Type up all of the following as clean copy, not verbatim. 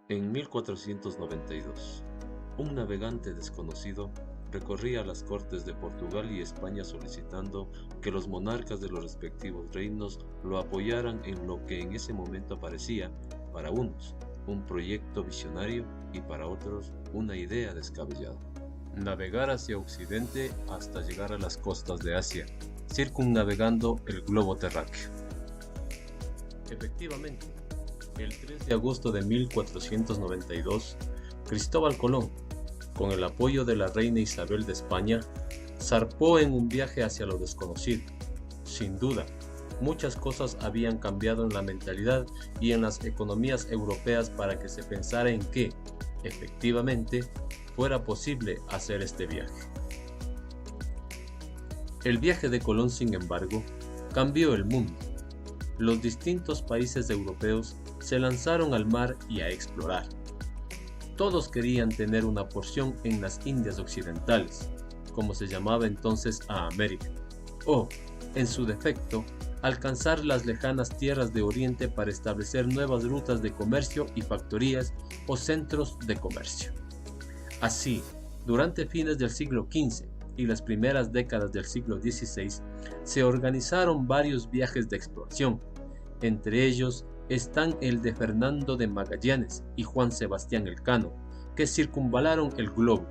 En 1492, un navegante desconocido recorría las cortes de Portugal y España solicitando que los monarcas de los respectivos reinos lo apoyaran en lo que en ese momento parecía, para unos, un proyecto visionario y para otros, una idea descabellada. Navegar hacia Occidente hasta llegar a las costas de Asia, circunnavegando el globo terráqueo. Efectivamente, el 3 de agosto de 1492, Cristóbal Colón, con el apoyo de la reina Isabel de España, zarpó en un viaje hacia lo desconocido. Sin duda, muchas cosas habían cambiado en la mentalidad y en las economías europeas para que se pensara en que, efectivamente, fuera posible hacer este viaje. El viaje de Colón, sin embargo, cambió el mundo. Los distintos países europeos se lanzaron al mar y a explorar. Todos querían tener una porción en las Indias Occidentales, como se llamaba entonces a América, o, en su defecto, alcanzar las lejanas tierras de Oriente para establecer nuevas rutas de comercio y factorías o centros de comercio. Así, durante fines del siglo XV y las primeras décadas del siglo XVI, se organizaron varios viajes de exploración. Entre ellos están el de Fernando de Magallanes y Juan Sebastián Elcano, que circunvalaron el globo,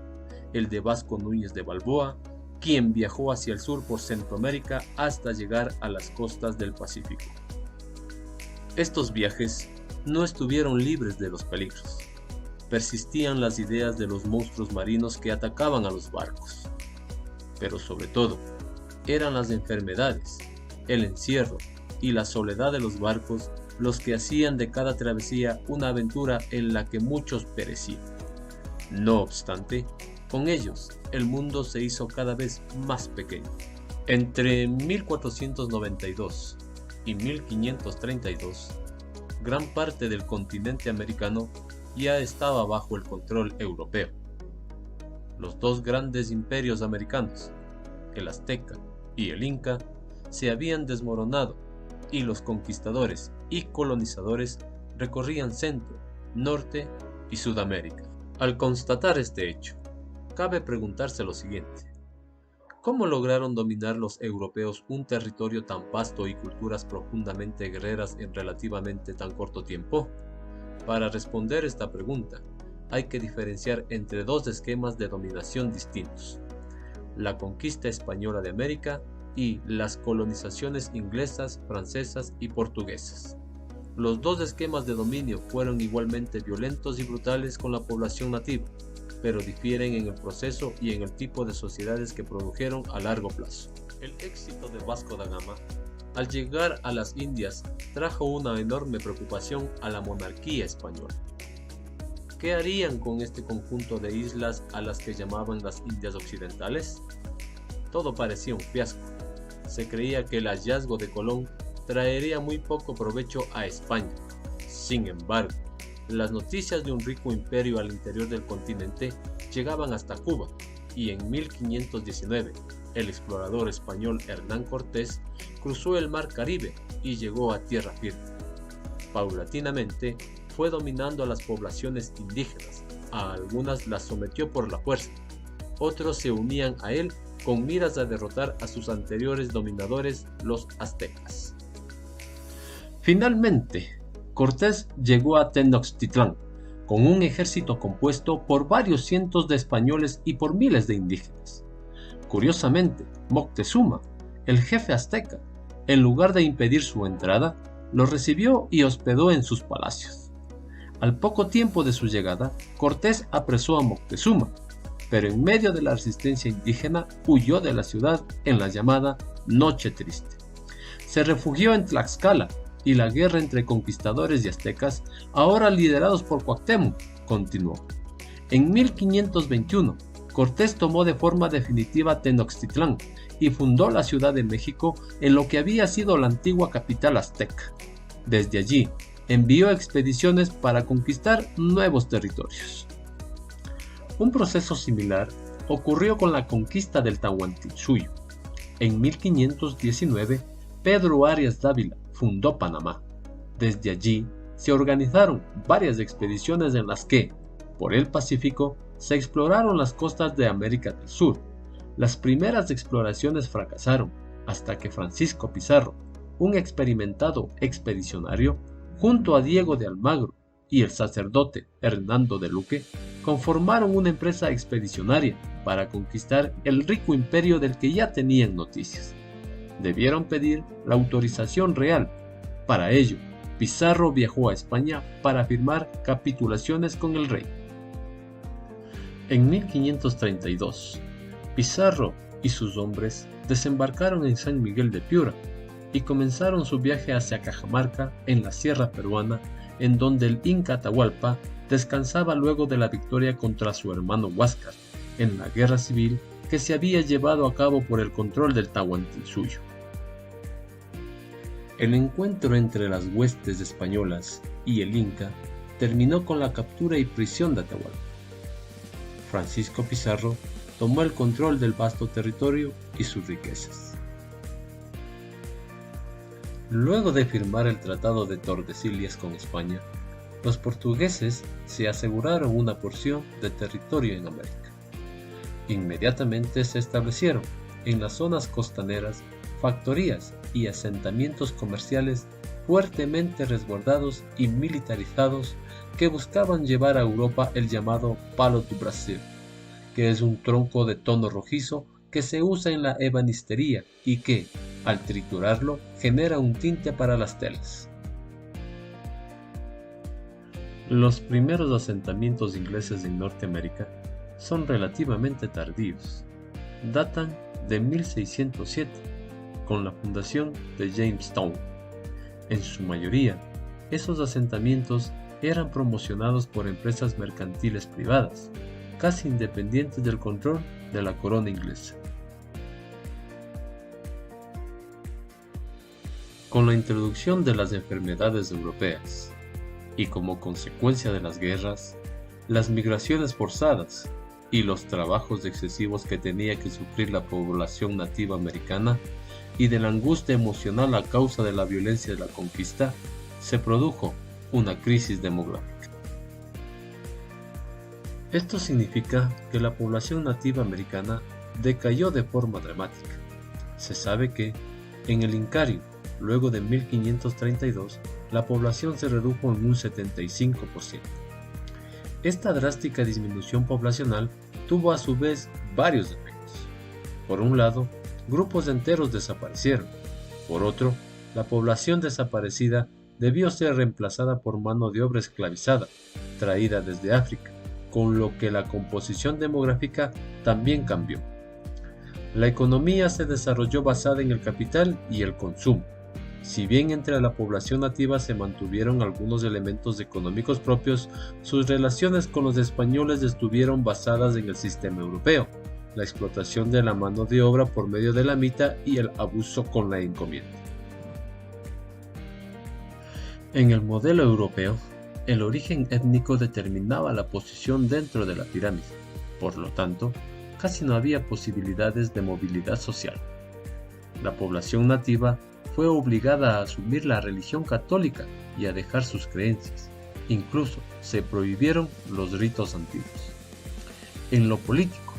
el de Vasco Núñez de Balboa, quien viajó hacia el sur por Centroamérica hasta llegar a las costas del Pacífico. Estos viajes no estuvieron libres de los peligros. Persistían las ideas de los monstruos marinos que atacaban a los barcos. Pero sobre todo, eran las enfermedades, el encierro y la soledad de los barcos los que hacían de cada travesía una aventura en la que muchos perecían. No obstante, con ellos el mundo se hizo cada vez más pequeño. Entre 1492 y 1532, gran parte del continente americano ya estaba bajo el control europeo. Los dos grandes imperios americanos, el azteca y el inca, se habían desmoronado y los conquistadores y colonizadores recorrían Centro, Norte y Sudamérica. Al constatar este hecho, cabe preguntarse lo siguiente: ¿cómo lograron dominar los europeos un territorio tan vasto y culturas profundamente guerreras en relativamente tan corto tiempo? Para responder esta pregunta, hay que diferenciar entre dos esquemas de dominación distintos: la conquista española de América y las colonizaciones inglesas, francesas y portuguesas. Los dos esquemas de dominio fueron igualmente violentos y brutales con la población nativa, pero difieren en el proceso y en el tipo de sociedades que produjeron a largo plazo. El éxito de Vasco da Gama al llegar a las Indias trajo una enorme preocupación a la monarquía española. ¿Qué harían con este conjunto de islas a las que llamaban las Indias Occidentales? Todo parecía un fiasco. Se creía que el hallazgo de Colón traería muy poco provecho a España. Sin embargo, las noticias de un rico imperio al interior del continente llegaban hasta Cuba, y en 1519 el explorador español Hernán Cortés cruzó el mar Caribe y llegó a tierra firme. Paulatinamente fue dominando a las poblaciones indígenas. A algunas las sometió por la fuerza, otros se unían a él con miras a derrotar a sus anteriores dominadores, los aztecas. Finalmente, Cortés llegó a Tenochtitlán con un ejército compuesto por varios cientos de españoles y por miles de indígenas. Curiosamente, Moctezuma, el jefe azteca, en lugar de impedir su entrada, lo recibió y hospedó en sus palacios. Al poco tiempo de su llegada, Cortés apresó a Moctezuma, pero en medio de la resistencia indígena huyó de la ciudad en la llamada Noche Triste. Se refugió en Tlaxcala y la guerra entre conquistadores y aztecas, ahora liderados por Cuauhtémoc, continuó. En 1521, Cortés tomó de forma definitiva Tenochtitlán y fundó la Ciudad de México en lo que había sido la antigua capital azteca. Desde allí, envió expediciones para conquistar nuevos territorios. Un proceso similar ocurrió con la conquista del Tahuantinsuyo. En 1519, Pedro Arias Dávila fundó Panamá. Desde allí, se organizaron varias expediciones en las que, por el Pacífico, se exploraron las costas de América del Sur. Las primeras exploraciones fracasaron hasta que Francisco Pizarro, un experimentado expedicionario, junto a Diego de Almagro y el sacerdote Hernando de Luque, conformaron una empresa expedicionaria para conquistar el rico imperio del que ya tenían noticias. Debieron pedir la autorización real. Para ello, Pizarro viajó a España para firmar capitulaciones con el rey. En 1532, Pizarro y sus hombres desembarcaron en San Miguel de Piura y comenzaron su viaje hacia Cajamarca en la sierra peruana, en donde el Inca Atahualpa descansaba luego de la victoria contra su hermano Huáscar en la guerra civil que se había llevado a cabo por el control del Tahuantinsuyo. El encuentro entre las huestes españolas y el Inca terminó con la captura y prisión de Atahualpa. Francisco Pizarro tomó el control del vasto territorio y sus riquezas. Luego de firmar el Tratado de Tordesillas con España, los portugueses se aseguraron una porción de territorio en América. Inmediatamente se establecieron en las zonas costaneras factorías y asentamientos comerciales fuertemente resguardados y militarizados que buscaban llevar a Europa el llamado palo do Brasil, que es un tronco de tono rojizo que se usa en la ebanistería y que, al triturarlo, genera un tinte para las telas. Los primeros asentamientos ingleses en Norteamérica son relativamente tardíos. Datan de 1607, con la fundación de Jamestown. En su mayoría, esos asentamientos eran promocionados por empresas mercantiles privadas, casi independientes del control de la corona inglesa. Con la introducción de las enfermedades europeas y como consecuencia de las guerras, las migraciones forzadas y los trabajos excesivos que tenía que sufrir la población nativa americana y de la angustia emocional a causa de la violencia de la conquista, se produjo una crisis demográfica. Esto significa que la población nativa americana decayó de forma dramática. Se sabe que, en el Incario, luego de 1532, la población se redujo en un 75%. Esta drástica disminución poblacional tuvo a su vez varios efectos. Por un lado, grupos enteros desaparecieron. Por otro, la población desaparecida debió ser reemplazada por mano de obra esclavizada, traída desde África, con lo que la composición demográfica también cambió. La economía se desarrolló basada en el capital y el consumo. Si bien entre la población nativa se mantuvieron algunos elementos económicos propios, sus relaciones con los españoles estuvieron basadas en el sistema europeo, la explotación de la mano de obra por medio de la mita y el abuso con la encomienda. En el modelo europeo, el origen étnico determinaba la posición dentro de la pirámide. Por lo tanto, casi no había posibilidades de movilidad social. La población nativa fue obligada a asumir la religión católica y a dejar sus creencias. Incluso se prohibieron los ritos antiguos. En lo político,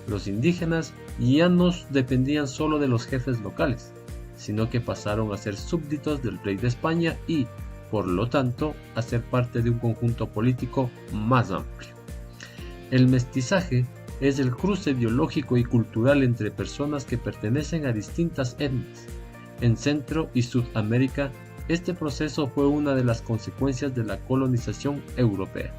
los indígenas ya no dependían solo de los jefes locales, sino que pasaron a ser súbditos del rey de España y, por lo tanto, a ser parte de un conjunto político más amplio. El mestizaje es el cruce biológico y cultural entre personas que pertenecen a distintas etnias. En Centro y Sudamérica, este proceso fue una de las consecuencias de la colonización europea.